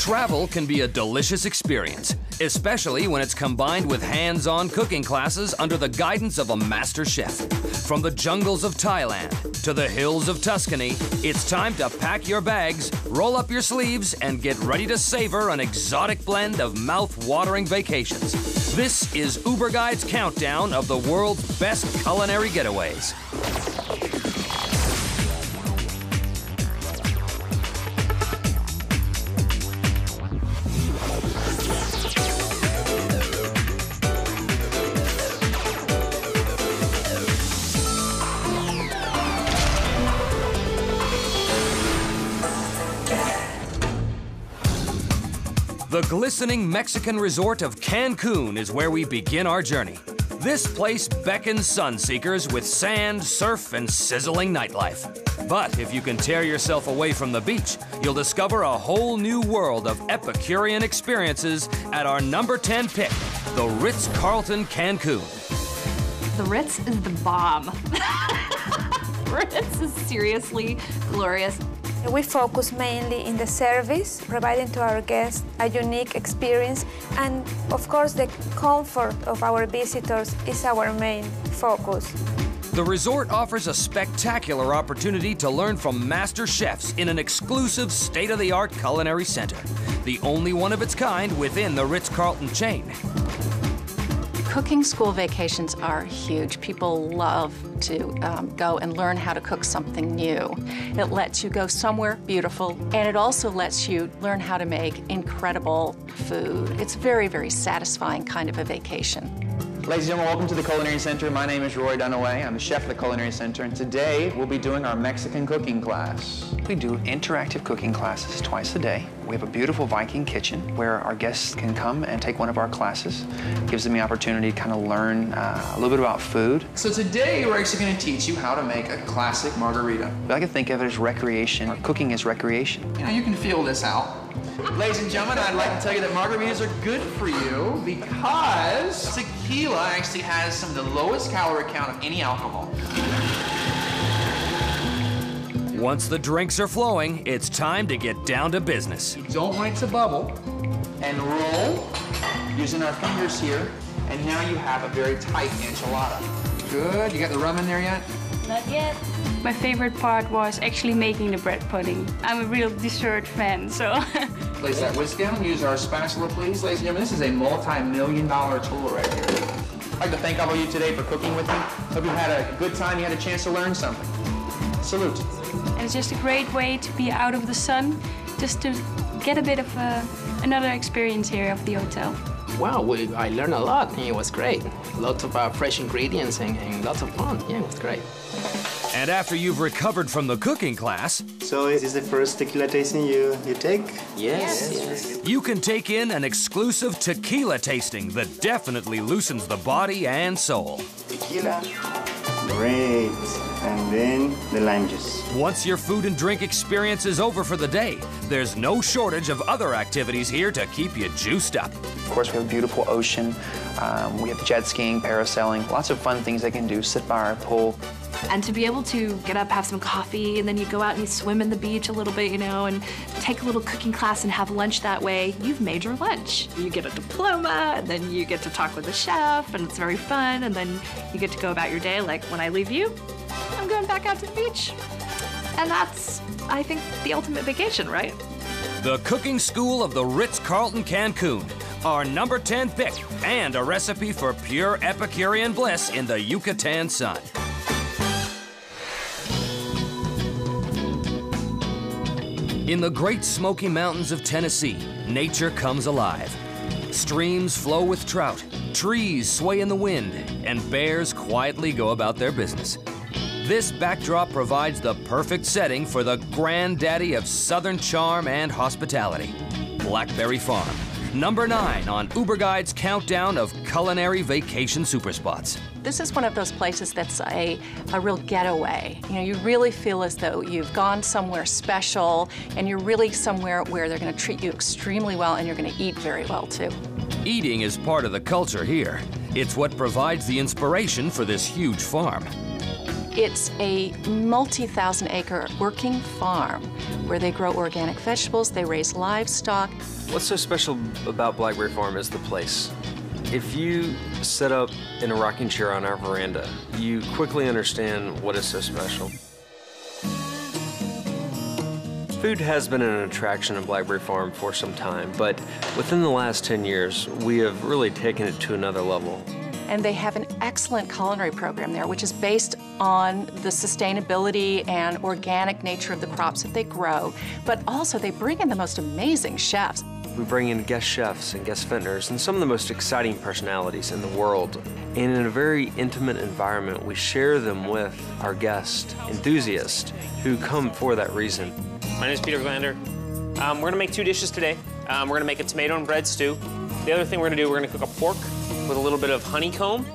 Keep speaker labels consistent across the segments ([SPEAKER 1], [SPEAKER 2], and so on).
[SPEAKER 1] Travel can be a delicious experience, especially when it's combined with hands-on cooking classes under the guidance of a master chef. From the jungles of Thailand to the hills of Tuscany, it's time to pack your bags, roll up your sleeves, and get ready to savor an exotic blend of mouth-watering vacations. This is ÜberGuide's countdown of the world's best culinary getaways. The glistening Mexican resort of Cancun is where we begin our journey. This place beckons sun seekers with sand, surf, and sizzling nightlife. But if you can tear yourself away from the beach, you'll discover a whole new world of Epicurean experiences at our number 10 pick, the Ritz-Carlton Cancun.
[SPEAKER 2] The Ritz is the bomb. Ritz is seriously glorious.
[SPEAKER 3] We focus mainly in the service, providing to our guests a unique experience, and of course the comfort of our visitors is our main focus.
[SPEAKER 1] The resort offers a spectacular opportunity to learn from master chefs in an exclusive state-of-the-art culinary center, the only one of its kind within the Ritz-Carlton chain.
[SPEAKER 4] Cooking school vacations are huge. People love to go and learn how to cook something new. It lets you go somewhere beautiful, and it also lets you learn how to make incredible food. It's very, very satisfying kind of a vacation.
[SPEAKER 5] Ladies and gentlemen, welcome to the Culinary Center. My name is Roy Dunaway. I'm the chef of the Culinary Center, and today we'll be doing our Mexican cooking class. We do interactive cooking classes twice a day. We have a beautiful Viking kitchen where our guests can come and take one of our classes. It gives them the opportunity to kind of learn a little bit about food. So today we're actually going to teach you how to make a classic margarita. I like to think of it as recreation, or cooking as recreation. You know, you can feel this out. Ladies and gentlemen, I'd like to tell you that margaritas are good for you because tequila actually has some of the lowest calorie count of any alcohol.
[SPEAKER 1] Once the drinks are flowing, it's time to get down to business.
[SPEAKER 5] You don't want it to bubble, and roll using our fingers here, and now you have a very tight enchilada. Good, you got the rum in there yet?
[SPEAKER 2] Not yet.
[SPEAKER 6] My favorite part was actually making the bread pudding. I'm a real dessert fan, so.
[SPEAKER 5] Place that whisk down, use our spatula, please. Ladies and gentlemen, this is a multi-million-dollar tool right here. I'd like to thank all of you today for cooking with me. Hope you had a good time, you had a chance to learn something. Salute.
[SPEAKER 6] And it's just a great way to be out of the sun, just to get a bit of another experience here of the hotel.
[SPEAKER 7] Wow, I learned a lot, and it was great. Lots of fresh ingredients and lots of fun. Yeah, it was great.
[SPEAKER 1] And after you've recovered from the cooking class...
[SPEAKER 8] So is this the first tequila tasting you take?
[SPEAKER 7] Yes.
[SPEAKER 1] You can take in an exclusive tequila tasting that definitely loosens the body and soul.
[SPEAKER 8] Tequila. Great. And then the lime juice.
[SPEAKER 1] Once your food and drink experience is over for the day, there's no shortage of other activities here to keep you juiced up.
[SPEAKER 5] Of course, we have a beautiful ocean. We have jet skiing, parasailing, lots of fun things they can do, sit by our pool.
[SPEAKER 2] And to be able to get up, have some coffee, and then you go out and you swim in the beach a little bit, you know, and take a little cooking class and have lunch that way, you've made your lunch. You get a diploma, and then you get to talk with the chef, and it's very fun, and then you get to go about your day. Like, when I leave you, I'm going back out to the beach. And that's, I think, the ultimate vacation, right?
[SPEAKER 1] The Cooking School of the Ritz-Carlton Cancun, our number 10 pick, and a recipe for pure Epicurean bliss in the Yucatan sun. In the Great Smoky Mountains of Tennessee, nature comes alive. Streams flow with trout, trees sway in the wind, and bears quietly go about their business. This backdrop provides the perfect setting for the granddaddy of Southern charm and hospitality, Blackberry Farm, number 9 on ÜberGuide's countdown of culinary vacation superspots.
[SPEAKER 4] This is one of those places that's a real getaway. You know, you really feel as though you've gone somewhere special, and you're really somewhere where they're going to treat you extremely well, and you're going to eat very well, too.
[SPEAKER 1] Eating is part of the culture here. It's what provides the inspiration for this huge farm.
[SPEAKER 4] It's a multi-thousand-acre working farm where they grow organic vegetables, they raise livestock.
[SPEAKER 9] What's so special about Blackberry Farm is the place. If you sit up in a rocking chair on our veranda, you quickly understand what is so special. Food has been an attraction of Blackberry Farm for some time, but within the last 10 years, we have really taken it to another level.
[SPEAKER 4] And they have an excellent culinary program there, which is based on the sustainability and organic nature of the crops that they grow, but also they bring in the most amazing chefs.
[SPEAKER 9] We bring in guest chefs and guest vintners and some of the most exciting personalities in the world. And in a very intimate environment, we share them with our guests, enthusiasts, who come for that reason.
[SPEAKER 10] My name is Peter Glander. We're gonna make 2 dishes today. We're gonna make a tomato and bread stew. The other thing we're gonna do, we're gonna cook a pork with a little bit of honeycomb.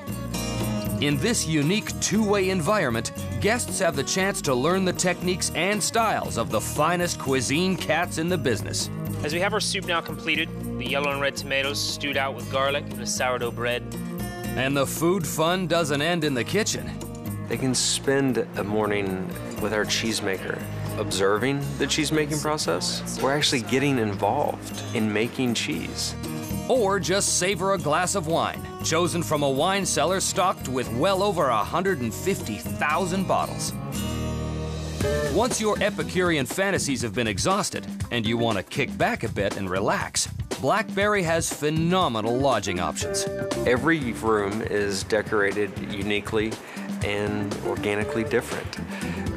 [SPEAKER 1] In this unique two-way environment, guests have the chance to learn the techniques and styles of the finest cuisine cats in the business.
[SPEAKER 10] As we have our soup now completed, the yellow and red tomatoes stewed out with garlic and a sourdough bread.
[SPEAKER 1] And the food fun doesn't end in the kitchen.
[SPEAKER 9] They can spend a morning with our cheesemaker, observing the cheesemaking process. We're actually getting involved in making cheese.
[SPEAKER 1] Or just savor a glass of wine, chosen from a wine cellar stocked with well over 150,000 bottles. Once your Epicurean fantasies have been exhausted and you want to kick back a bit and relax, Blackberry has phenomenal lodging options.
[SPEAKER 9] Every room is decorated uniquely and organically different.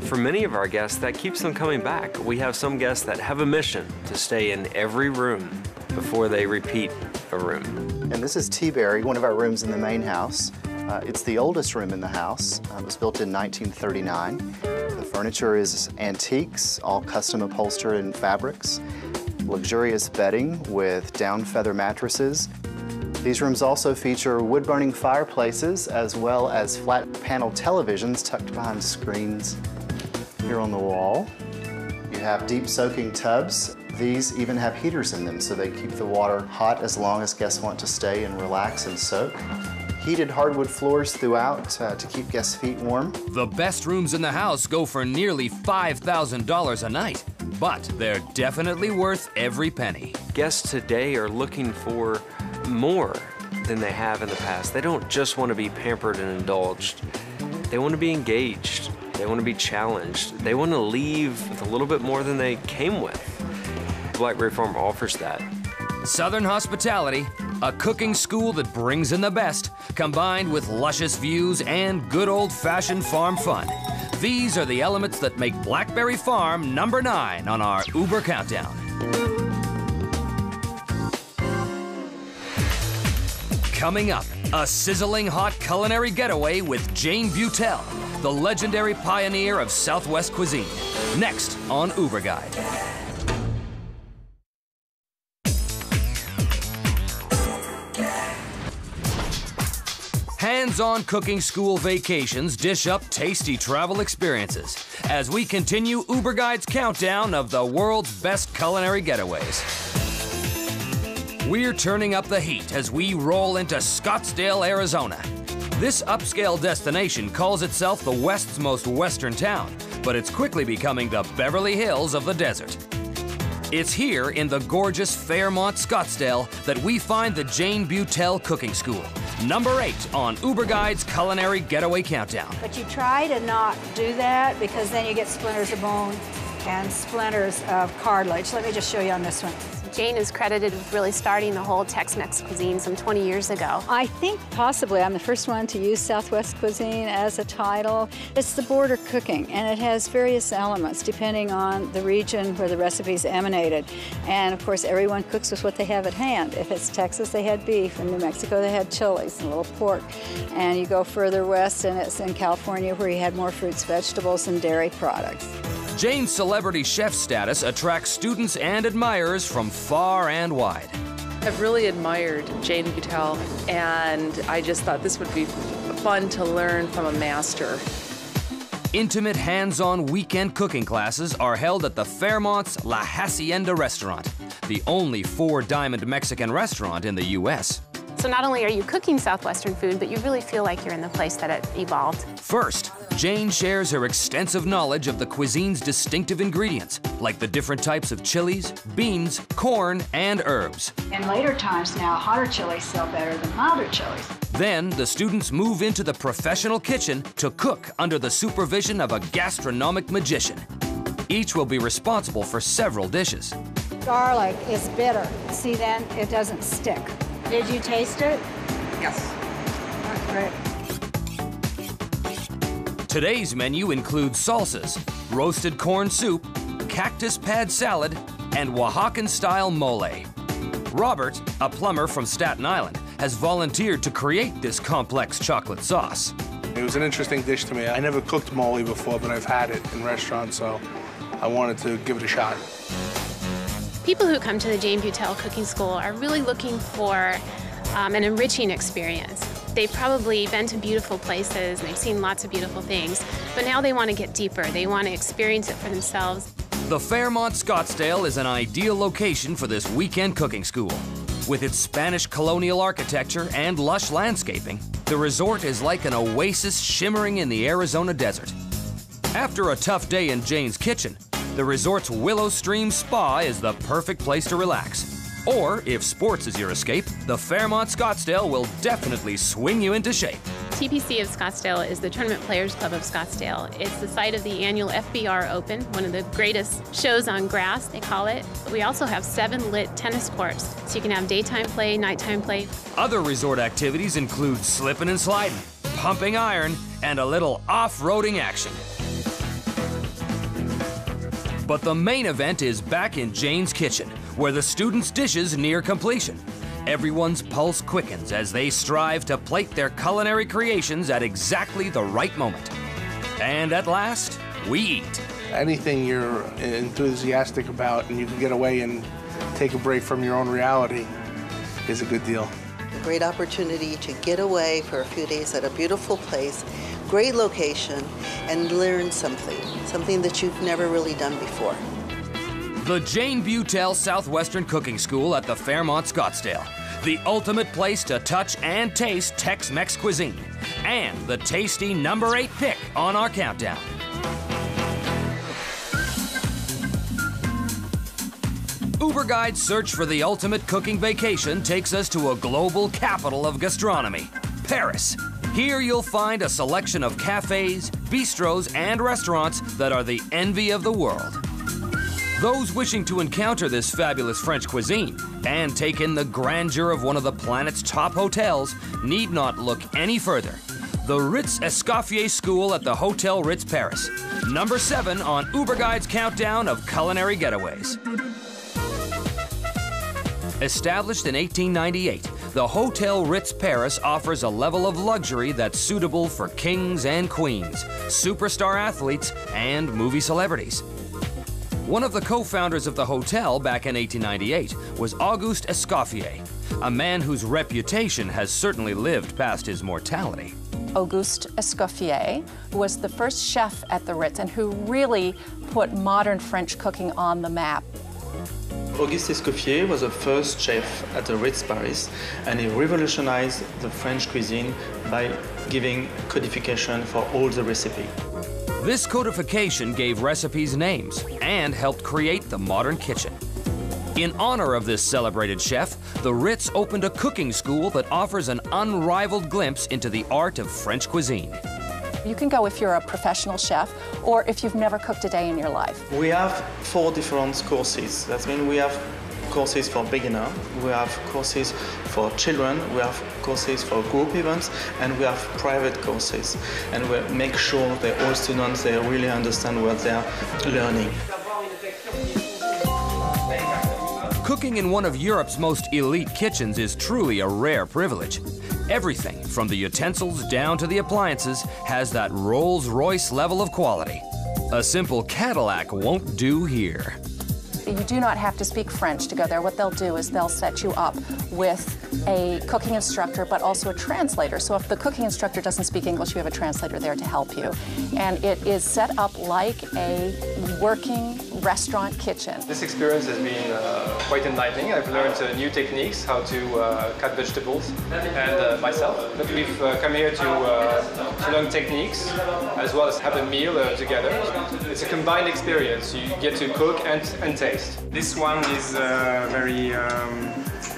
[SPEAKER 9] For many of our guests, that keeps them coming back. We have some guests that have a mission to stay in every room before they repeat a room.
[SPEAKER 11] And this is Teaberry, one of our rooms in the main house. It's the oldest room in the house. It was built in 1939. The furniture is antiques, all custom upholstered in fabrics. Luxurious bedding with down feather mattresses. These rooms also feature wood-burning fireplaces as well as flat panel televisions tucked behind screens here on the wall. You have deep soaking tubs. These even have heaters in them so they keep the water hot as long as guests want to stay and relax and soak. Heated hardwood floors throughout to keep guests' feet warm.
[SPEAKER 1] The best rooms in the house go for nearly $5,000 a night, but they're definitely worth every penny.
[SPEAKER 9] Guests today are looking for more than they have in the past. They don't just want to be pampered and indulged. They want to be engaged. They want to be challenged. They want to leave with a little bit more than they came with. Blackberry Farm offers that.
[SPEAKER 1] Southern hospitality, a cooking school that brings in the best, combined with luscious views and good old-fashioned farm fun. These are the elements that make Blackberry Farm number 9 on our Uber Countdown. Coming up, a sizzling hot culinary getaway with Jane Butel, the legendary pioneer of Southwest cuisine. Next on ÜberGuide. Hands-on cooking school vacations dish up tasty travel experiences as we continue ÜberGuide's countdown of the world's best culinary getaways. We're turning up the heat as we roll into Scottsdale, Arizona. This upscale destination calls itself the West's most western town, but it's quickly becoming the Beverly Hills of the desert. It's here in the gorgeous Fairmont, Scottsdale that we find the Jane Butel Cooking School, number 8 on ÜberGuide's Culinary Getaway Countdown.
[SPEAKER 12] But you try to not do that because then you get splinters of bone and splinters of cartilage. Let me just show you on this one.
[SPEAKER 13] Jane is credited with really starting the whole Tex-Mex cuisine some 20 years ago.
[SPEAKER 12] I think possibly I'm the first one to use Southwest cuisine as a title. It's the border cooking, and it has various elements depending on the region where the recipe's emanated. And of course, everyone cooks with what they have at hand. If it's Texas, they had beef. In New Mexico, they had chilies and a little pork. And you go further west, and it's in California where you had more fruits, vegetables, and dairy products.
[SPEAKER 1] Jane's celebrity chef status attracts students and admirers from far and wide.
[SPEAKER 14] I've really admired Jane Butel, and I just thought this would be fun to learn from a master.
[SPEAKER 1] Intimate, hands-on weekend cooking classes are held at the Fairmont's La Hacienda restaurant, the only 4-diamond Mexican restaurant in the U.S.
[SPEAKER 13] So not only are you cooking Southwestern food, but you really feel like you're in the place that it evolved.
[SPEAKER 1] First, Jane shares her extensive knowledge of the cuisine's distinctive ingredients, like the different types of chilies, beans, corn, and herbs.
[SPEAKER 12] In later times now, hotter chilies sell better than milder chilies.
[SPEAKER 1] Then, the students move into the professional kitchen to cook under the supervision of a gastronomic magician. Each will be responsible for several dishes.
[SPEAKER 12] Garlic is bitter. See, then it doesn't stick. Did you taste it?
[SPEAKER 7] Yes.
[SPEAKER 12] Great.
[SPEAKER 1] Today's menu includes salsas, roasted corn soup, cactus pad salad, and Oaxacan-style mole. Robert, a plumber from Staten Island, has volunteered to create this complex chocolate sauce.
[SPEAKER 15] It was an interesting dish to me. I never cooked mole before, but I've had it in restaurants, so I wanted to give it a shot.
[SPEAKER 13] People who come to the Jane Butel Cooking School are really looking for an enriching experience. They've probably been to beautiful places and they've seen lots of beautiful things, but now they want to get deeper. They want to experience it for themselves.
[SPEAKER 1] The Fairmont Scottsdale is an ideal location for this weekend cooking school. With its Spanish colonial architecture and lush landscaping, the resort is like an oasis shimmering in the Arizona desert. After a tough day in Jane's kitchen, the resort's Willow Stream Spa is the perfect place to relax. Or, if sports is your escape, the Fairmont Scottsdale will definitely swing you into shape.
[SPEAKER 13] TPC of Scottsdale is the Tournament Players Club of Scottsdale. It's the site of the annual FBR Open, one of the greatest shows on grass, they call it. We also have 7 lit tennis courts, so you can have daytime play, nighttime play.
[SPEAKER 1] Other resort activities include slipping and sliding, pumping iron, and a little off-roading action. But the main event is back in Jane's kitchen, where the students' dishes near completion. Everyone's pulse quickens as they strive to plate their culinary creations at exactly the right moment. And at last, we eat.
[SPEAKER 15] Anything you're enthusiastic about and you can get away and take a break from your own reality is a good deal.
[SPEAKER 16] A great opportunity to get away for a few days at a beautiful place, great location, and learn something that you've never really done before.
[SPEAKER 1] The Jane Butel Southwestern Cooking School at the Fairmont Scottsdale. The ultimate place to touch and taste Tex-Mex cuisine. And the tasty number 8 pick on our countdown. ÜberGuide's search for the ultimate cooking vacation takes us to a global capital of gastronomy, Paris. Here you'll find a selection of cafes, bistros, and restaurants that are the envy of the world. Those wishing to encounter this fabulous French cuisine and take in the grandeur of one of the planet's top hotels need not look any further. The Ritz Escoffier School at the Hotel Ritz Paris, number 7 on ÜberGuide's countdown of culinary getaways. Established in 1898, the Hotel Ritz Paris offers a level of luxury that's suitable for kings and queens, superstar athletes, and movie celebrities. One of the co-founders of the hotel back in 1898 was Auguste Escoffier, a man whose reputation has certainly lived past his mortality.
[SPEAKER 4] Auguste Escoffier was the first chef at the Ritz and who really put modern French cooking on the map.
[SPEAKER 17] Auguste Escoffier was the first chef at the Ritz Paris, and he revolutionized the French cuisine by giving codification for all the recipes.
[SPEAKER 1] This codification gave recipes names and helped create the modern kitchen. In honor of this celebrated chef, the Ritz opened a cooking school that offers an unrivaled glimpse into the art of French cuisine.
[SPEAKER 4] You can go if you're a professional chef or if you've never cooked a day in your life.
[SPEAKER 17] We have 4 different courses. That means we have courses for beginners, we have courses for children, we have courses for group events, and we have private courses. And we make sure that all students, they really understand what they are learning.
[SPEAKER 1] Cooking in one of Europe's most elite kitchens is truly a rare privilege. Everything, from the utensils down to the appliances, has that Rolls-Royce level of quality. A simple Cadillac won't do here.
[SPEAKER 4] You do not have to speak French to go there. What they'll do is they'll set you up with a cooking instructor, but also a translator. So if the cooking instructor doesn't speak English, you have a translator there to help you. And it is set up like a working restaurant kitchen.
[SPEAKER 18] This experience has been quite enlightening. I've learned new techniques, how to cut vegetables, and myself. But we've come here to learn techniques as well as have a meal together. It's a combined experience. You get to cook and taste. This one is very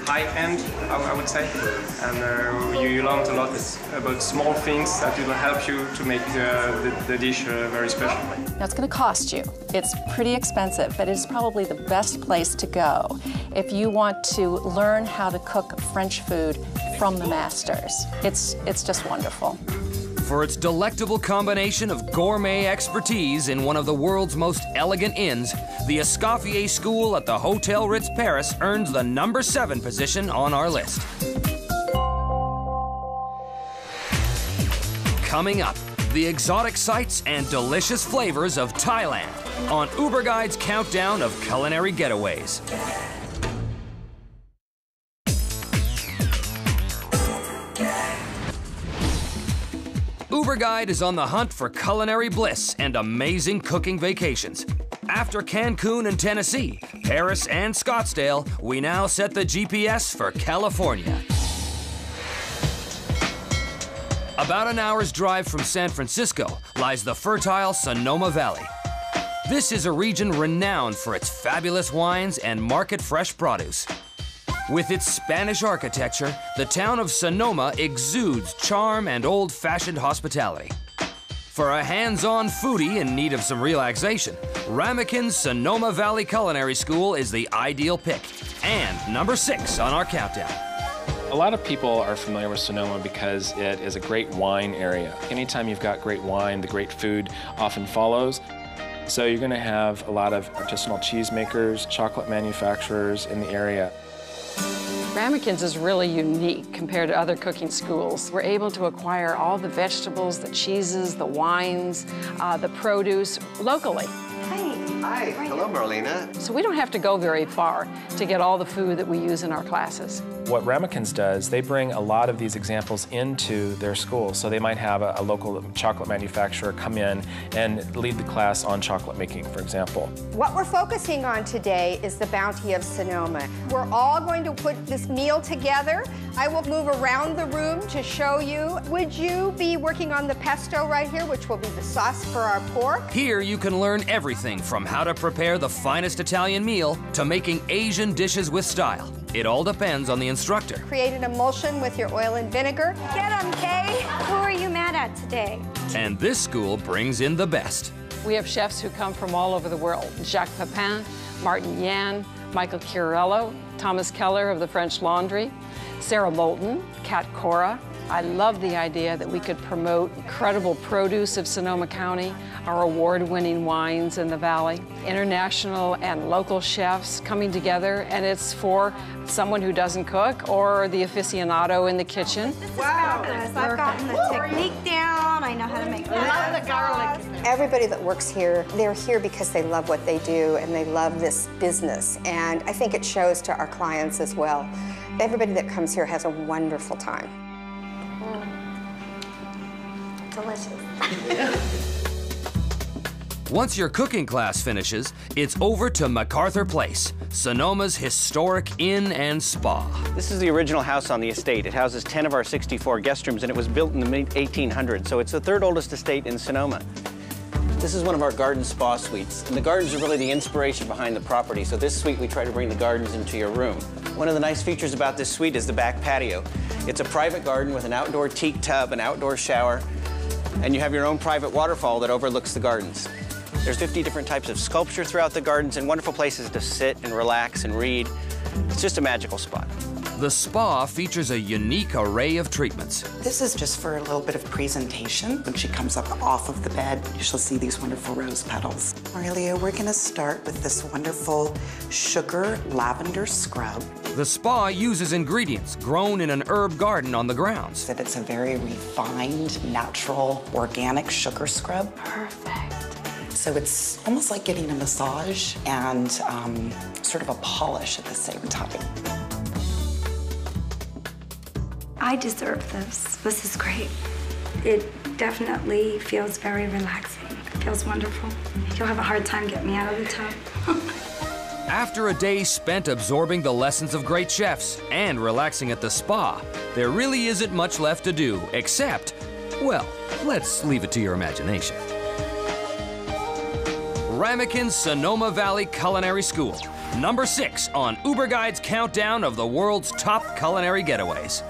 [SPEAKER 18] high-end, I would say, and you learn a lot about small things that will help you to make the dish very special.
[SPEAKER 4] Now, it's going to cost you. It's pretty expensive, but it's probably the best place to go if you want to learn how to cook French food from the masters. It's just wonderful.
[SPEAKER 1] For its delectable combination of gourmet expertise in one of the world's most elegant inns, the Escoffier School at the Hotel Ritz Paris earns the number 7 position on our list. Coming up, the exotic sights and delicious flavors of Thailand on ÜberGuide's countdown of culinary getaways. ÜberGuide is on the hunt for culinary bliss and amazing cooking vacations. After Cancun and Tennessee, Paris and Scottsdale, we now set the GPS for California. About an hour's drive from San Francisco lies the fertile Sonoma Valley. This is a region renowned for its fabulous wines and market-fresh produce. With its Spanish architecture, the town of Sonoma exudes charm and old-fashioned hospitality. For a hands-on foodie in need of some relaxation, Ramekin's Sonoma Valley Culinary School is the ideal pick, and number 6 on our countdown.
[SPEAKER 19] A lot of people are familiar with Sonoma because it is a great wine area. Anytime you've got great wine, the great food often follows. So you're going to have a lot of artisanal cheesemakers, chocolate manufacturers in the area.
[SPEAKER 4] Ramekin's is really unique compared to other cooking schools. We're able to acquire all the vegetables, the cheeses, the wines, the produce locally.
[SPEAKER 20] Hi, hello Marlena.
[SPEAKER 4] So we don't have to go very far to get all the food that we use in our classes.
[SPEAKER 19] What Ramekin's does, they bring a lot of these examples into their school. So they might have a local chocolate manufacturer come in and lead the class on chocolate making, for example.
[SPEAKER 21] What we're focusing on today is the bounty of Sonoma. We're all going to put this meal together. I will move around the room to show you. Would you be working on the pesto right here, which will be the sauce for our pork?
[SPEAKER 1] Here you can learn everything from how to prepare the finest Italian meal to making Asian dishes with style. It all depends on the instructor.
[SPEAKER 21] Create an emulsion with your oil and vinegar.
[SPEAKER 22] Get 'em, Kay. Who are you mad at today?
[SPEAKER 1] And this school brings in the best.
[SPEAKER 4] We have chefs who come from all over the world. Jacques Pepin, Martin Yan, Michael Chiarello, Thomas Keller of the French Laundry, Sarah Moulton, Kat Cora. I love the idea that we could promote incredible produce of Sonoma County, our award-winning wines in the valley, international and local chefs coming together, and it's for someone who doesn't cook or the aficionado in the kitchen.
[SPEAKER 22] Wow, I've gotten the technique down. I know how to make this. I love the garlic.
[SPEAKER 21] Everybody that works here, they're here because they love what they do and they love this business. And I think it shows to our clients as well. Everybody that comes here has a wonderful time.
[SPEAKER 22] Delicious.
[SPEAKER 1] Once your cooking class finishes, it's over to MacArthur Place, Sonoma's historic inn and spa.
[SPEAKER 23] This is the original house on the estate. It houses 10 of our 64 guest rooms, and it was built in the mid-1800s, so it's the 3rd oldest estate in Sonoma. This is one of our garden spa suites, and the gardens are really the inspiration behind the property, so this suite we try to bring the gardens into your room. One of the nice features about this suite is the back patio. It's a private garden with an outdoor teak tub, an outdoor shower, and you have your own private waterfall that overlooks the gardens. There's 50 different types of sculpture throughout the gardens and wonderful places to sit and relax and read. It's just a magical spot.
[SPEAKER 1] The spa features a unique array of treatments.
[SPEAKER 24] This is just for a little bit of presentation. When she comes up off of the bed, she'll see these wonderful rose petals. Aurelia, we're gonna start with this wonderful sugar lavender scrub.
[SPEAKER 1] The spa uses ingredients grown in an herb garden on the grounds.
[SPEAKER 24] That it's a very refined, natural, organic sugar scrub.
[SPEAKER 22] Perfect.
[SPEAKER 24] So it's almost like getting a massage and sort of a polish at the same time.
[SPEAKER 22] I deserve this. This is great. It definitely feels very relaxing. It feels wonderful. You'll have a hard time getting me out of the tub.
[SPEAKER 1] After a day spent absorbing the lessons of great chefs and relaxing at the spa, there really isn't much left to do except, well, let's leave it to your imagination. Ramekind's Sonoma Valley Culinary School, number 6 on ÜberGuide's countdown of the world's top culinary getaways.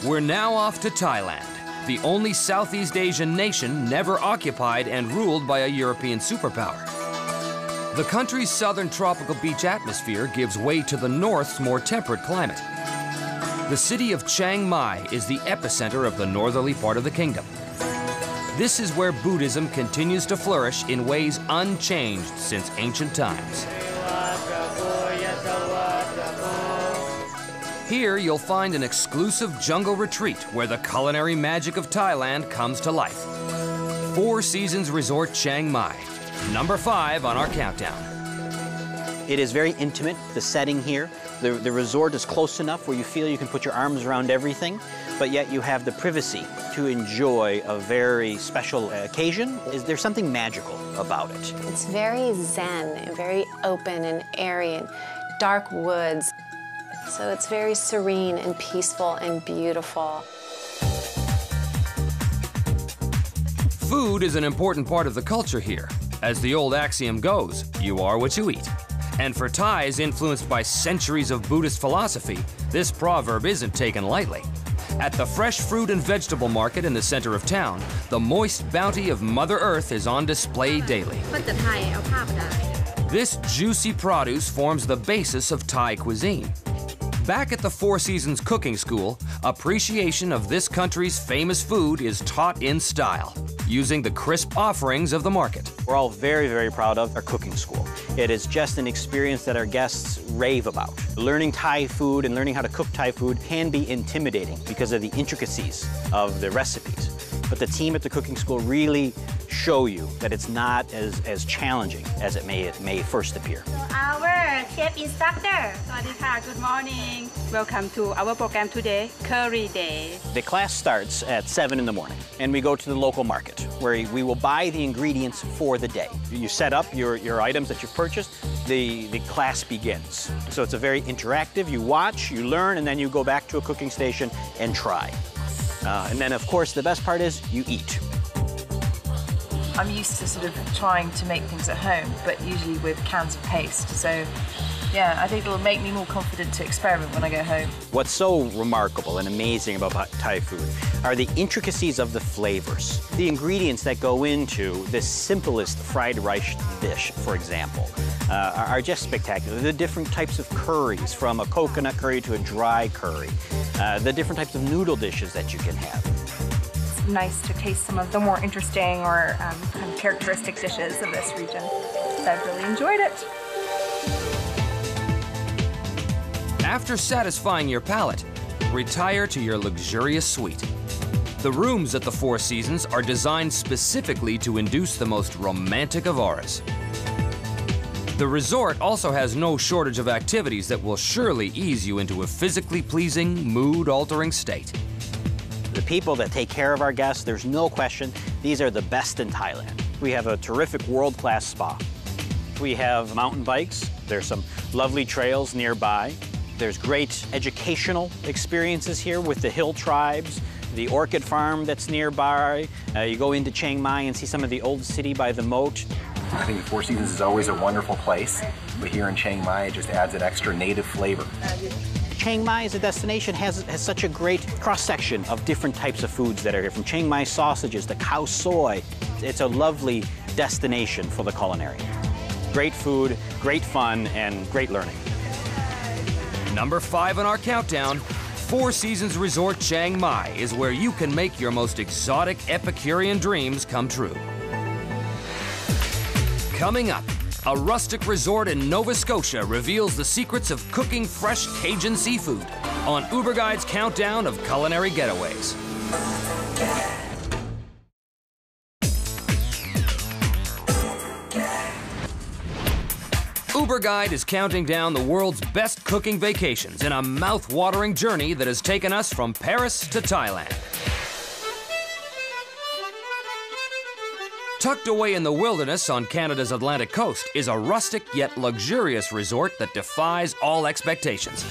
[SPEAKER 1] We're now off to Thailand, the only Southeast Asian nation never occupied and ruled by a European superpower. The country's southern tropical beach atmosphere gives way to the north's more temperate climate. The city of Chiang Mai is the epicenter of the northerly part of the kingdom. This is where Buddhism continues to flourish in ways unchanged since ancient times. Here you'll find an exclusive jungle retreat where the culinary magic of Thailand comes to life. Four Seasons Resort Chiang Mai, number 5 on our countdown.
[SPEAKER 23] It is very intimate, the setting here. The resort is close enough where you feel you can put your arms around everything, but yet you have the privacy to enjoy a very special occasion. Is there something magical about it?
[SPEAKER 13] It's very zen and very open and airy and dark woods. So it's very serene and peaceful and beautiful.
[SPEAKER 1] Food is an important part of the culture here. As the old axiom goes, you are what you eat. And for Thais influenced by centuries of Buddhist philosophy, this proverb isn't taken lightly. At the fresh fruit and vegetable market in the center of town, the moist bounty of Mother Earth is on display daily. This juicy produce forms the basis of Thai cuisine. Back at the Four Seasons Cooking School, appreciation of this country's famous food is taught in style, using the crisp offerings of the market.
[SPEAKER 23] We're all very, very proud of our cooking school. It is just an experience that our guests rave about. Learning Thai food and learning how to cook Thai food can be intimidating because of the intricacies of the recipes. But the team at the cooking school really show you that it's not as challenging as it may first appear.
[SPEAKER 3] Our chef instructor, good morning. Welcome to our program today, Curry Day.
[SPEAKER 23] The class starts at 7 in the morning, and we go to the local market, where we will buy the ingredients for the day. You set up your items that you've purchased, the class begins. So it's a very interactive, you watch, you learn, and then you go back to a cooking station and try. And then, of course, the best part is you eat.
[SPEAKER 5] I'm used to sort of trying to make things at home, but usually with cans of paste. So, yeah, I think it'll make me more confident to experiment when I go home.
[SPEAKER 23] What's so remarkable and amazing about Thai food are the intricacies of the flavors. The ingredients that go into the simplest fried rice dish, for example, are just spectacular. The different types of curries, from a coconut curry to a dry curry, the different types of noodle dishes that you can have.
[SPEAKER 6] Nice to taste some of the more interesting or kind of characteristic dishes of this region. So I've really enjoyed it.
[SPEAKER 1] After satisfying your palate, retire to your luxurious suite. The rooms at the Four Seasons are designed specifically to induce the most romantic of auras. The resort also has no shortage of activities that will surely ease you into a physically pleasing, mood-altering state.
[SPEAKER 23] The people that take care of our guests, there's no question, these are the best in Thailand. We have a terrific world-class spa. We have mountain bikes. There's some lovely trails nearby. There's great educational experiences here with the hill tribes, the orchid farm that's nearby. You go into Chiang Mai and see some of the old city by the moat.
[SPEAKER 8] I think the Four Seasons is always a wonderful place, but here in Chiang Mai, it just adds an extra native flavor.
[SPEAKER 23] Chiang Mai as a destination has such a great cross-section of different types of foods that are here, from Chiang Mai sausages to khao soi. It's a lovely destination for the culinary. Great food, great fun, and great learning.
[SPEAKER 1] Number 5 on our countdown, Four Seasons Resort Chiang Mai is where you can make your most exotic Epicurean dreams come true. Coming up, a rustic resort in Nova Scotia reveals the secrets of cooking fresh Cajun seafood on ÜberGuide's countdown of culinary getaways. ÜberGuide is counting down the world's best cooking vacations in a mouth-watering journey that has taken us from Paris to Thailand. Tucked away in the wilderness on Canada's Atlantic coast is a rustic yet luxurious resort that defies all expectations.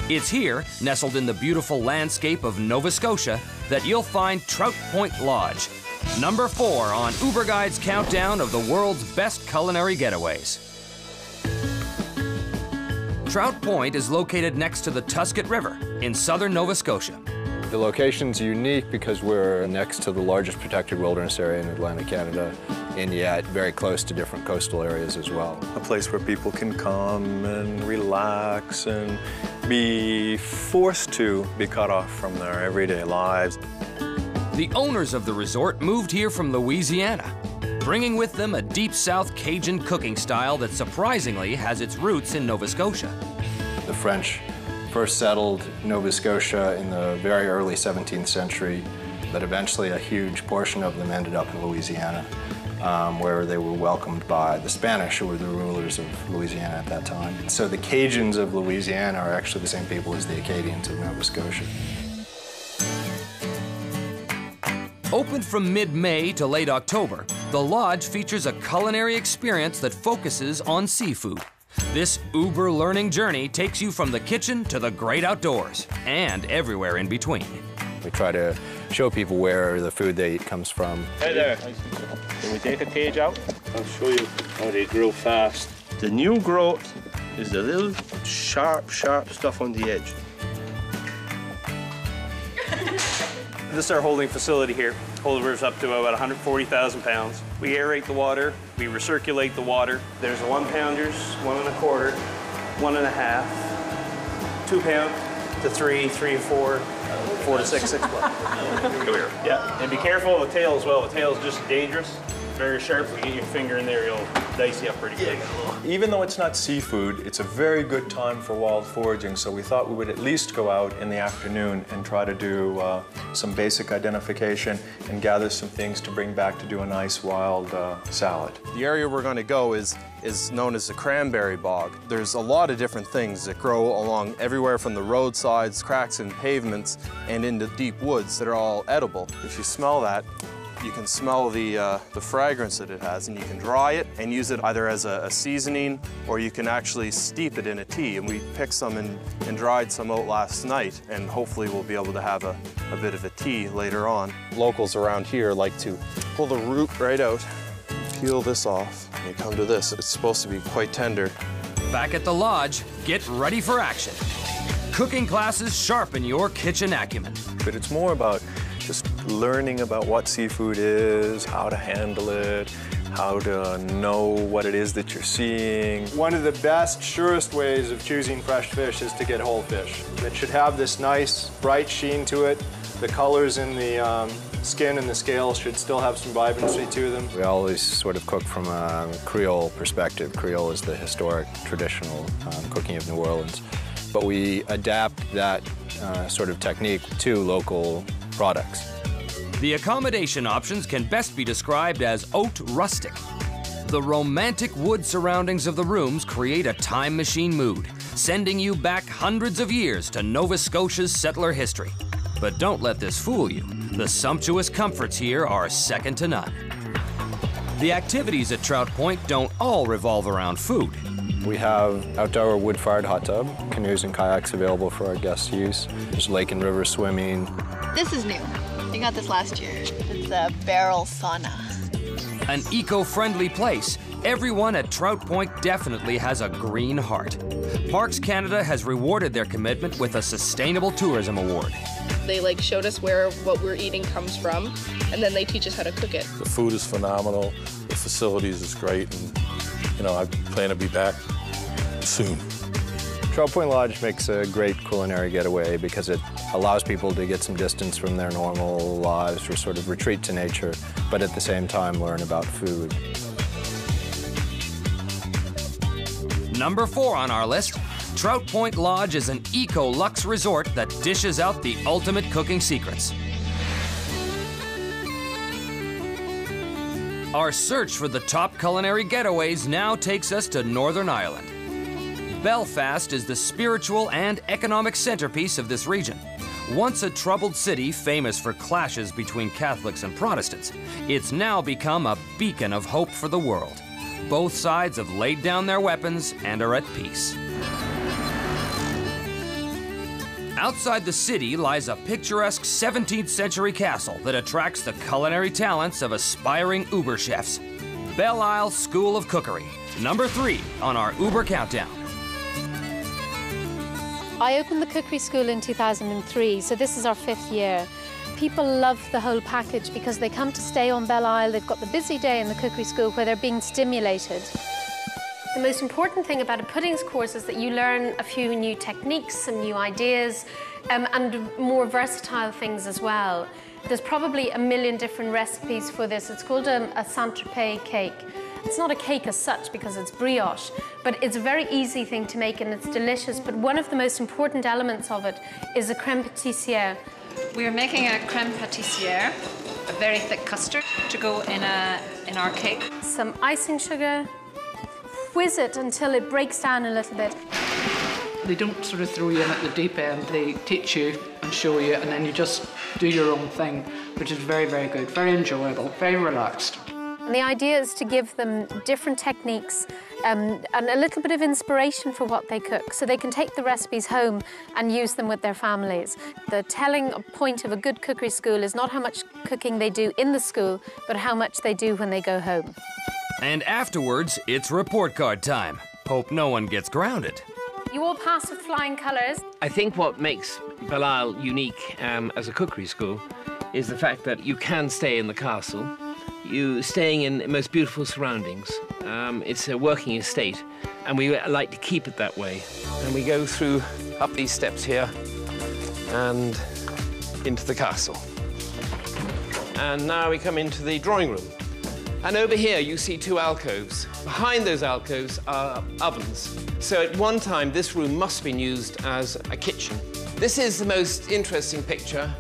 [SPEAKER 1] It's here, nestled in the beautiful landscape of Nova Scotia, that you'll find Trout Point Lodge, number 4 on ÜberGuide's countdown of the world's best culinary getaways. Trout Point is located next to the Tuscan River in southern Nova Scotia.
[SPEAKER 2] The location's unique because we're next to the largest protected wilderness area in Atlantic Canada, and yet very close to different coastal areas as well.
[SPEAKER 9] A place where people can come and relax and be forced to be cut off from their everyday lives.
[SPEAKER 1] The owners of the resort moved here from Louisiana, bringing with them a deep South Cajun cooking style that surprisingly has its roots in Nova Scotia.
[SPEAKER 2] The French first settled Nova Scotia in the very early 17th century, but eventually a huge portion of them ended up in Louisiana, where they were welcomed by the Spanish, who were the rulers of Louisiana at that time. So the Cajuns of Louisiana are actually the same people as the Acadians of Nova Scotia.
[SPEAKER 1] Open from mid-May to late October, the lodge features a culinary experience that focuses on seafood. This Uber learning journey takes you from the kitchen to the great outdoors and everywhere in between.
[SPEAKER 2] We try to show people where the food they eat comes from.
[SPEAKER 10] Hey there. Can we take the cage out? I'll show you how they grill fast. The new growth is the little sharp stuff on the edge. This is our holding facility here. Hold rivers up to about 140,000 pounds. We aerate the water, we recirculate the water. There's 1-pounders, 1 1/4, 1 1/2, 2 pound to 3, 3 to 4, 4 to 6, 6 plus. Come here. Yeah, and be careful of the tail as well. The tail is just dangerous. Very sharp. If you get your finger in there, you'll dice you up pretty quick.
[SPEAKER 9] Even though it's not seafood, it's a very good time for wild foraging, so we thought we would at least go out in the afternoon and try to do some basic identification and gather some things to bring back to do a nice wild salad.
[SPEAKER 11] The area we're going to go is known as the cranberry bog. There's a lot of different things that grow along everywhere from the roadsides, cracks in pavements, and into deep woods that are all edible. If you smell that, you can smell the fragrance that it has, and you can dry it and use it either as a seasoning, or you can actually steep it in a tea. And we picked some and dried some out last night, and hopefully we'll be able to have a bit of a tea later on. Locals around here like to pull the root right out, peel this off, and you come to this. It's supposed to be quite tender.
[SPEAKER 1] Back at the lodge, get ready for action. Cooking classes sharpen your kitchen acumen.
[SPEAKER 9] But it's more about just learning about what seafood is, how to handle it, how to know what it is that you're seeing.
[SPEAKER 2] One of the best, surest ways of choosing fresh fish is to get whole fish. It should have this nice, bright sheen to it. The colors in the skin and the scales should still have some vibrancy to them. We always sort of cook from a Creole perspective. Creole is the historic, traditional cooking of New Orleans. But we adapt that sort of technique to local products.
[SPEAKER 1] The accommodation options can best be described as haute rustic. The romantic wood surroundings of the rooms create a time machine mood, sending you back hundreds of years to Nova Scotia's settler history. But don't let this fool you. The sumptuous comforts here are second to none. The activities at Trout Point don't all revolve around food.
[SPEAKER 2] We have outdoor wood-fired hot tub, canoes and kayaks available for our guests' use. There's lake and river swimming.
[SPEAKER 25] This is new. I got this last year. It's a barrel sauna.
[SPEAKER 1] An eco-friendly place, everyone at Trout Point definitely has a green heart. Parks Canada has rewarded their commitment with a Sustainable Tourism Award.
[SPEAKER 26] They showed us where what we're eating comes from, and then they teach us how to cook it.
[SPEAKER 27] The food is phenomenal, the facilities is great, and I plan to be back soon.
[SPEAKER 2] Trout Point Lodge makes a great culinary getaway because it allows people to get some distance from their normal lives or sort of retreat to nature, but at the same time learn about food.
[SPEAKER 1] Number 4 on our list, Trout Point Lodge is an eco-luxe resort that dishes out the ultimate cooking secrets. Our search for the top culinary getaways now takes us to Northern Ireland. Belfast is the spiritual and economic centerpiece of this region. Once a troubled city famous for clashes between Catholics and Protestants, it's now become a beacon of hope for the world. Both sides have laid down their weapons and are at peace. Outside the city lies a picturesque 17th century castle that attracts the culinary talents of aspiring Uber chefs. Belle Isle School of Cookery, number 3 on our Uber Countdown.
[SPEAKER 7] I opened the cookery school in 2003, so this is our 5th year. People love the whole package because they come to stay on Belle Isle. They've got the busy day in the cookery school where they're being stimulated. The most important thing about a puddings course is that you learn a few new techniques, some new ideas, and more versatile things as well. There's probably a million different recipes for this. It's called a Saint-Tropez cake. It's not a cake as such because it's brioche, but it's a very easy thing to make and it's delicious. But one of the most important elements of it is a crème pâtissière.
[SPEAKER 12] We're making a crème pâtissière, a very thick custard to go in our cake.
[SPEAKER 7] Some icing sugar, whiz it until it breaks down a little bit.
[SPEAKER 14] They don't sort of throw you in at the deep end. They teach you and show you, and then you just do your own thing, which is very, very good, very enjoyable, very relaxed.
[SPEAKER 7] And the idea is to give them different techniques and a little bit of inspiration for what they cook, so they can take the recipes home and use them with their families. The telling point of a good cookery school is not how much cooking they do in the school, but how much they do when they go home.
[SPEAKER 1] And afterwards, it's report card time. Hope no one gets grounded.
[SPEAKER 7] You all pass with flying colours.
[SPEAKER 15] I think what makes Belle Isle unique as a cookery school is the fact that you can stay in the castle. You're staying in the most beautiful surroundings. It's a working estate, and we like to keep it that way. And we go through up these steps here and into the castle. And now we come into the drawing room. And over here you see 2 alcoves. Behind those alcoves are ovens. So at one time this room must have been used as a kitchen. This is the most interesting picture.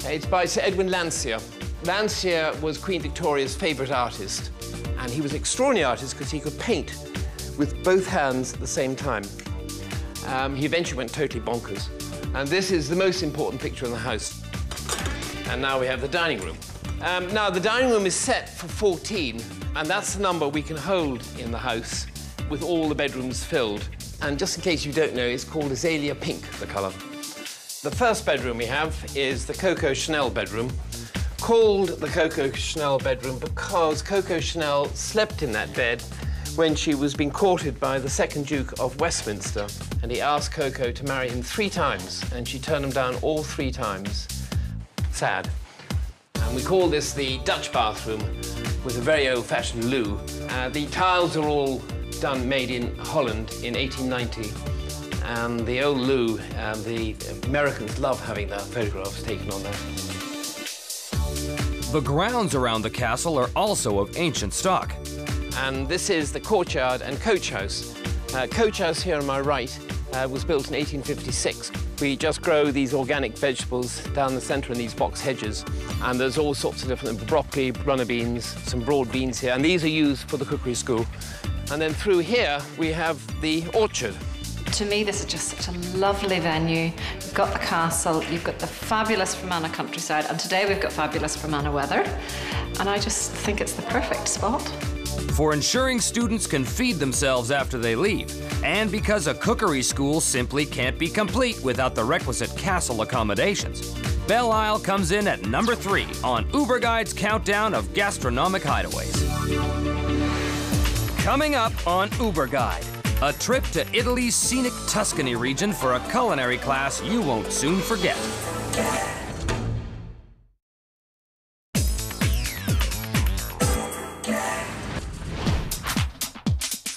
[SPEAKER 15] It's by Sir Edwin Landseer. Landseer was Queen Victoria's favourite artist, and he was an extraordinary artist because he could paint with both hands at the same time. He eventually went totally bonkers. And this is the most important picture in the house. And now we have the dining room. Now, the dining room is set for 14, and that's the number we can hold in the house with all the bedrooms filled. And just in case you don't know, it's called azalea pink, the colour. The first bedroom we have is the Coco Chanel bedroom, called the Coco Chanel bedroom because Coco Chanel slept in that bed when she was being courted by the 2nd Duke of Westminster, and he asked Coco to marry him 3 times, and she turned him down all 3 times. Sad. And we call this the Dutch bathroom with a very old-fashioned loo. The tiles are all made in Holland in 1890, and the old loo, the Americans love having their photographs taken on there.
[SPEAKER 1] The grounds around the castle are also of ancient stock.
[SPEAKER 15] And this is the courtyard and coach house. Coach house here on my right was built in 1856. We just grow these organic vegetables down the centre in these box hedges. And there's all sorts of different broccoli, runner beans, some broad beans here. And these are used for the cookery school. And then through here, we have the orchard.
[SPEAKER 12] To me, this is just such a lovely venue. You've got the castle, you've got the fabulous Fermanagh countryside, and today we've got fabulous Fermanagh weather. And I just think it's the perfect spot.
[SPEAKER 1] For ensuring students can feed themselves after they leave, and because a cookery school simply can't be complete without the requisite castle accommodations, Belle Isle comes in at number 3 on ÜberGuide's countdown of gastronomic hideaways. Coming up on ÜberGuide, a trip to Italy's scenic Tuscany region for a culinary class you won't soon forget.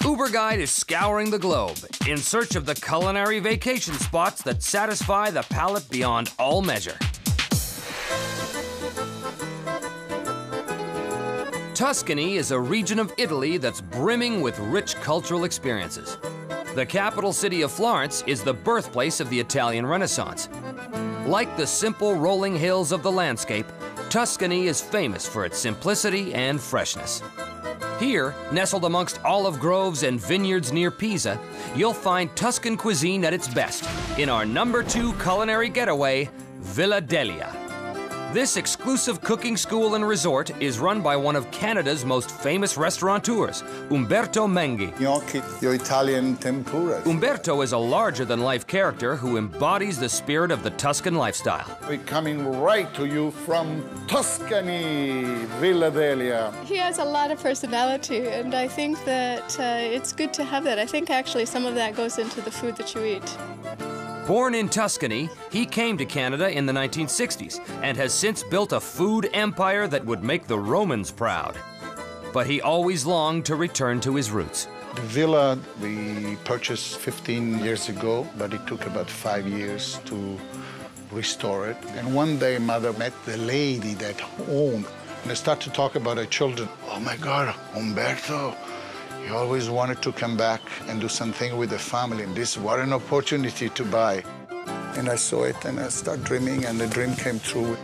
[SPEAKER 1] ÜberGuide is scouring the globe in search of the culinary vacation spots that satisfy the palate beyond all measure. Tuscany is a region of Italy that's brimming with rich cultural experiences. The capital city of Florence is the birthplace of the Italian Renaissance. Like the simple rolling hills of the landscape, Tuscany is famous for its simplicity and freshness. Here, nestled amongst olive groves and vineyards near Pisa, you'll find Tuscan cuisine at its best in our number 2 culinary getaway, Villa Delia. This exclusive cooking school and resort is run by one of Canada's most famous restaurateurs, Umberto Menghi.
[SPEAKER 4] Gnocchi, your Italian tempura.
[SPEAKER 1] Umberto is a larger-than-life character who embodies the spirit of the Tuscan lifestyle.
[SPEAKER 4] We're coming right to you from Tuscany, Villa Delia.
[SPEAKER 25] He has a lot of personality, and I think that it's good to have that. I think actually some of that goes into the food that you eat.
[SPEAKER 1] Born in Tuscany, he came to Canada in the 1960s and has since built a food empire that would make the Romans proud. But he always longed to return to his roots.
[SPEAKER 4] The villa we purchased 15 years ago, but it took about 5 years to restore it. And one day, Mother met the lady that owned, and they started to talk about her children. Oh my God, Umberto. He always wanted to come back and do something with the family, and this was an opportunity to buy. And I saw it, and I started dreaming, and the dream came true.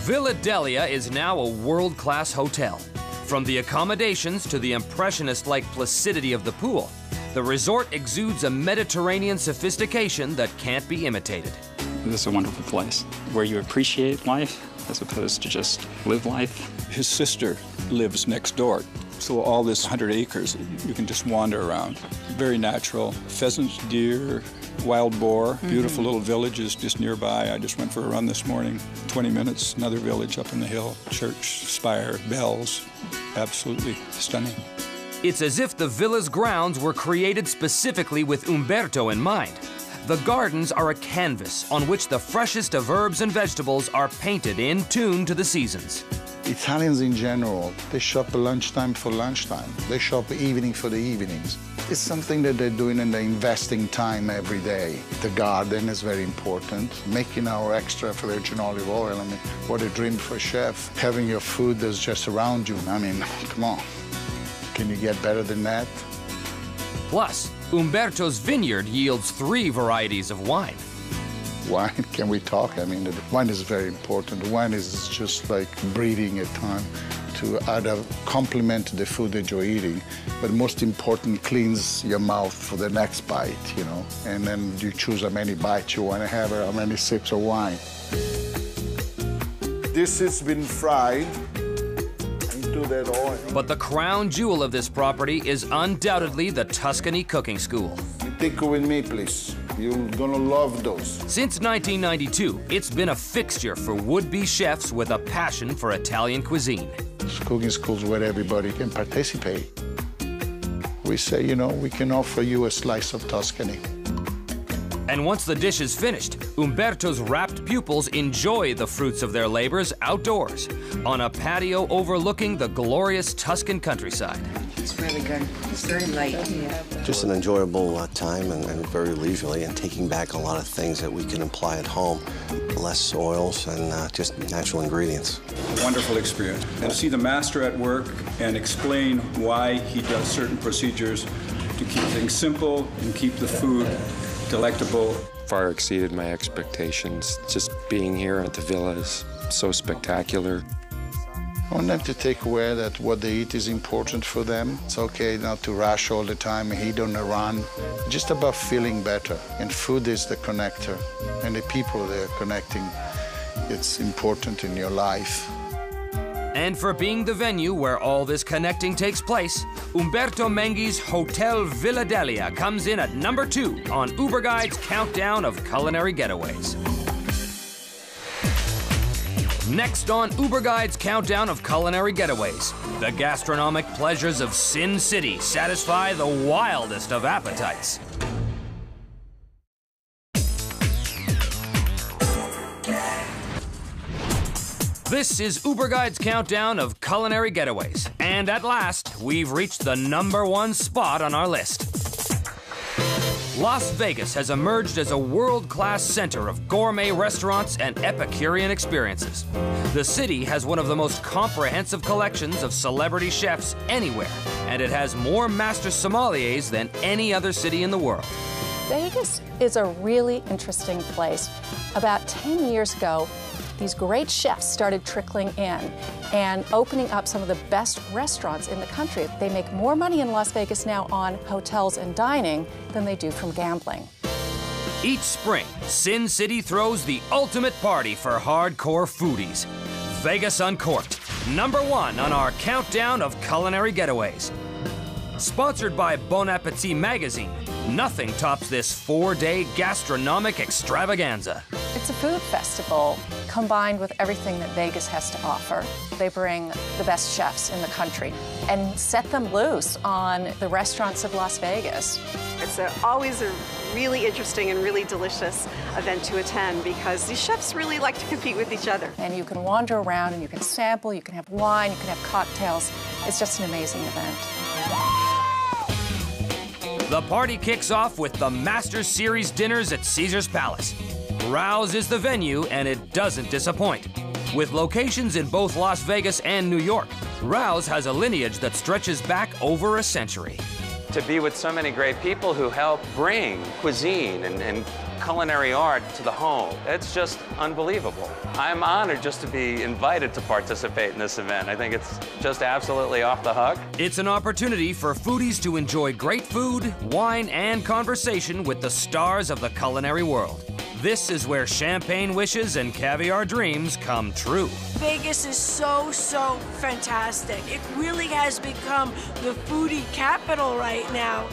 [SPEAKER 1] Villa Delia is now a world-class hotel. From the accommodations to the impressionist-like placidity of the pool, the resort exudes a Mediterranean sophistication that can't be imitated.
[SPEAKER 16] This is a wonderful place where you appreciate life as opposed to just live life.
[SPEAKER 17] His sister lives next door, so all this 100 acres, you can just wander around. Very natural. Pheasants, deer, wild boar, beautiful little villages just nearby. I just went for a run this morning, 20 minutes, another village up in the hill, church, spire, bells, absolutely stunning.
[SPEAKER 1] It's as if the villa's grounds were created specifically with Umberto in mind. The gardens are a canvas on which the freshest of herbs and vegetables are painted in tune to the seasons.
[SPEAKER 4] Italians in general, they shop lunchtime for lunchtime. They shop evening for the evenings. It's something that they're doing and they're investing time every day. The garden is very important. Making our extra virgin olive oil, I mean, what a dream for a chef. Having your food that's just around you, I mean, come on. Can you get better than that?
[SPEAKER 1] Plus, Umberto's vineyard yields 3 varieties of wine.
[SPEAKER 4] Wine, can we talk? I mean, the wine is very important. The wine is just like breathing at time to either complement the food that you're eating, but most important, cleans your mouth for the next bite, you know, and then you choose how many bites you want to have or how many sips of wine. This has been fried into that oil.
[SPEAKER 1] But the crown jewel of this property is undoubtedly the Tuscany Cooking School.
[SPEAKER 4] Take with me, please. You're gonna love those.
[SPEAKER 1] Since 1992, it's been a fixture for would-be chefs with a passion for Italian cuisine.
[SPEAKER 4] It's cooking schools where everybody can participate. We say, you know, we can offer you a slice of Tuscany.
[SPEAKER 1] And once the dish is finished, Umberto's rapt pupils enjoy the fruits of their labors outdoors on a patio overlooking the glorious Tuscan countryside.
[SPEAKER 18] It's really good. It's very light.
[SPEAKER 19] Just an enjoyable time and very leisurely, and taking back a lot of things that we can apply at home. Less oils and just natural ingredients.
[SPEAKER 17] Wonderful experience. And to see the master at work and explain why he does certain procedures to keep things simple and keep the food delectable.
[SPEAKER 20] Far exceeded my expectations. Just being here at the villa is so spectacular.
[SPEAKER 4] I want them to take aware that what they eat is important for them. It's okay not to rush all the time and eat on the run. Just about feeling better. And food is the connector. And the people they're connecting, it's important in your life.
[SPEAKER 1] And for being the venue where all this connecting takes place, Umberto Menghi's Hotel Villa Delia comes in at number 2 on ÜberGuide's countdown of culinary getaways. Next on ÜberGuide's countdown of culinary getaways, the gastronomic pleasures of Sin City satisfy the wildest of appetites. This is ÜberGuide's countdown of culinary getaways, and at last, we've reached the number 1 spot on our list. Las Vegas has emerged as a world-class center of gourmet restaurants and Epicurean experiences. The city has one of the most comprehensive collections of celebrity chefs anywhere, and it has more master sommeliers than any other city in the world.
[SPEAKER 21] Vegas is a really interesting place. About 10 years ago, these great chefs started trickling in and opening up some of the best restaurants in the country. They make more money in Las Vegas now on hotels and dining than they do from gambling.
[SPEAKER 1] Each spring, Sin City throws the ultimate party for hardcore foodies. Vegas Uncorked, #1 on our countdown of culinary getaways. Sponsored by Bon Appetit magazine, nothing tops this 4-day gastronomic extravaganza.
[SPEAKER 21] It's a food festival combined with everything that Vegas has to offer. They bring the best chefs in the country and set them loose on the restaurants of Las Vegas.
[SPEAKER 3] It's always a really interesting and really delicious event to attend because these chefs really like to compete with each other.
[SPEAKER 21] And you can wander around and you can sample, you can have wine, you can have cocktails. It's just an amazing event.
[SPEAKER 1] The party kicks off with the Masters Series dinners at Caesar's Palace. Rouse is the venue, and it doesn't disappoint. With locations in both Las Vegas and New York, Rouse has a lineage that stretches back over a century.
[SPEAKER 5] To be with so many great people who help bring cuisine and culinary art to the home, it's just unbelievable. I'm honored just to be invited to participate in this event. I think it's just absolutely off the hook.
[SPEAKER 1] It's an opportunity for foodies to enjoy great food, wine, and conversation with the stars of the culinary world. This is where champagne wishes and caviar dreams come true.
[SPEAKER 6] Vegas is so fantastic. It really has become the foodie capital right now.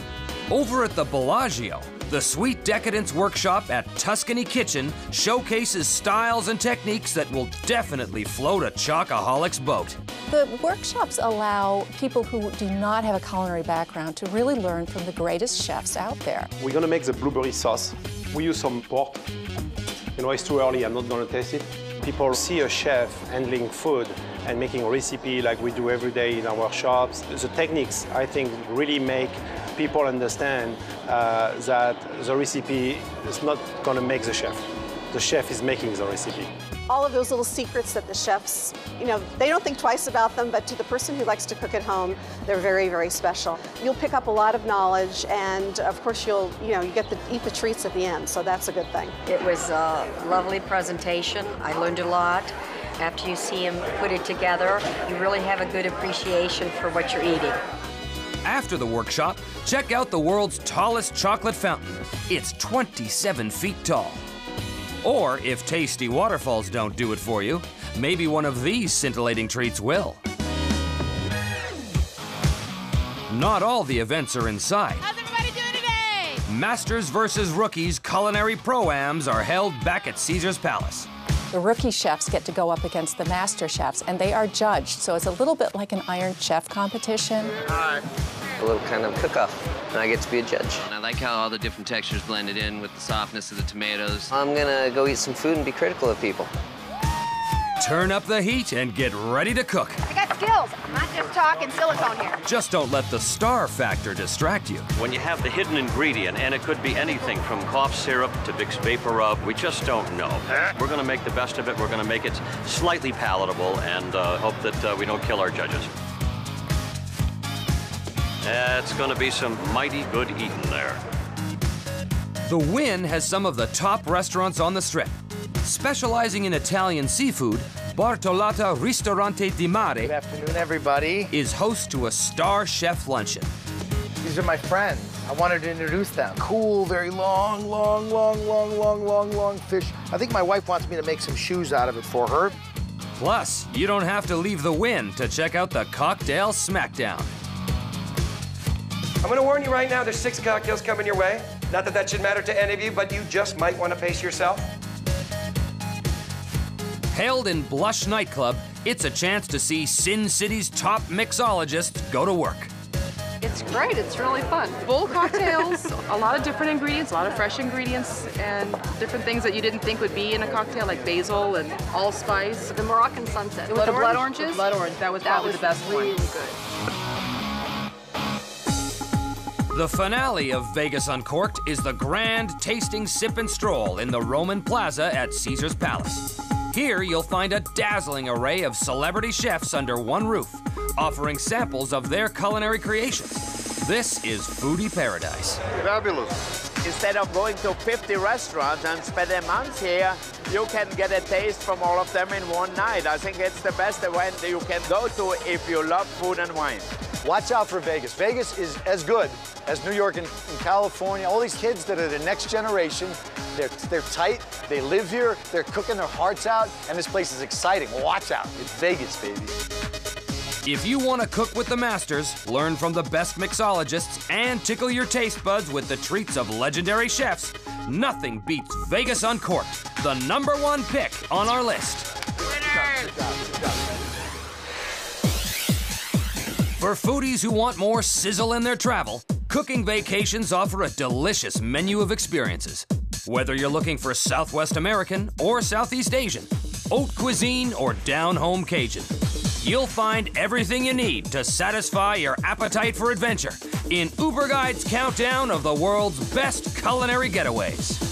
[SPEAKER 1] Over at the Bellagio, the Sweet Decadence Workshop at Tuscany Kitchen showcases styles and techniques that will definitely float a chocoholic's boat.
[SPEAKER 21] The workshops allow people who do not have a culinary background to really learn from the greatest chefs out there.
[SPEAKER 8] We're gonna make the blueberry sauce. We use some pork. You know, it's too early, I'm not gonna taste it. People see a chef handling food and making a recipe like we do every day in our shops. The techniques, I think, really make people understand that the recipe is not gonna make the chef. The chef is making the recipe.
[SPEAKER 3] All of those little secrets that the chefs, you know, they don't think twice about them, but to the person who likes to cook at home, they're very special. You'll pick up a lot of knowledge, and of course you get to eat the treats at the end, so that's a good thing.
[SPEAKER 13] It was a lovely presentation. I learned a lot. After you see them put it together, you really have a good appreciation for what you're eating.
[SPEAKER 1] After the workshop, check out the world's tallest chocolate fountain. It's 27 feet tall. Or if tasty waterfalls don't do it for you, maybe one of these scintillating treats will. Not all the events are inside.
[SPEAKER 22] How's everybody doing today?
[SPEAKER 1] Masters versus Rookies culinary pro-ams are held back at Caesar's Palace.
[SPEAKER 21] The rookie chefs get to go up against the master chefs, and they are judged, so it's a little bit like an Iron Chef competition.
[SPEAKER 24] A little kind of cook-off, and I get to be a judge.
[SPEAKER 15] I like how all the different textures blended in with the softness of the tomatoes.
[SPEAKER 24] I'm gonna go eat some food and be critical of people.
[SPEAKER 1] Turn up the heat and get ready to cook.
[SPEAKER 22] I got skills. I'm not just talking silicone here.
[SPEAKER 1] Just don't let the star factor distract you.
[SPEAKER 28] When you have the hidden ingredient, and it could be anything from cough syrup to Vicks Vapor Rub, we just don't know. We're going to make the best of it. We're going to make it slightly palatable and hope that we don't kill our judges. It's going to be some mighty good eating there.
[SPEAKER 1] The Wynn has some of the top restaurants on the Strip. Specializing in Italian seafood, Bartolotta Ristorante di Mare
[SPEAKER 29] Good afternoon, everybody.
[SPEAKER 1] is host to a star chef luncheon.
[SPEAKER 29] These are my friends. I wanted to introduce them. Cool, very long fish. I think my wife wants me to make some shoes out of it for her.
[SPEAKER 1] Plus, you don't have to leave the Wynn to check out the Cocktail Smackdown.
[SPEAKER 30] I'm gonna warn you right now, there's 6 cocktails coming your way. Not that that should matter to any of you, but you just might want to pace yourself.
[SPEAKER 1] Held in Blush Nightclub, it's a chance to see Sin City's top mixologists go to work.
[SPEAKER 31] It's great, it's really fun. Full cocktails, a lot of different ingredients, a lot of fresh ingredients, and different things that you didn't think would be in a cocktail, like basil and allspice.
[SPEAKER 22] The Moroccan sunset.
[SPEAKER 31] The blood oranges? The blood orange, that was probably the best one.
[SPEAKER 22] Really good.
[SPEAKER 1] The finale of Vegas Uncorked is the grand tasting sip and stroll in the Roman Plaza at Caesar's Palace. Here you'll find a dazzling array of celebrity chefs under one roof, offering samples of their culinary creations. This is foodie paradise.
[SPEAKER 32] Fabulous.
[SPEAKER 2] Instead of going to 50 restaurants and spending months here, you can get a taste from all of them in one night. I think it's the best event you can go to if you love food and wine.
[SPEAKER 7] Watch out for Vegas. Vegas is as good as New York and California. All these kids that are the next generation, they're tight, they live here, they're cooking their hearts out, and this place is exciting. Watch out. It's Vegas, baby.
[SPEAKER 1] If you want to cook with the masters, learn from the best mixologists, and tickle your taste buds with the treats of legendary chefs, nothing beats Vegas Uncorked, the #1 pick on our list. For foodies who want more sizzle in their travel, Cooking Vacations offer a delicious menu of experiences. Whether you're looking for Southwest American or Southeast Asian, haute cuisine or down-home Cajun, you'll find everything you need to satisfy your appetite for adventure in ÜberGuide's countdown of the world's best culinary getaways.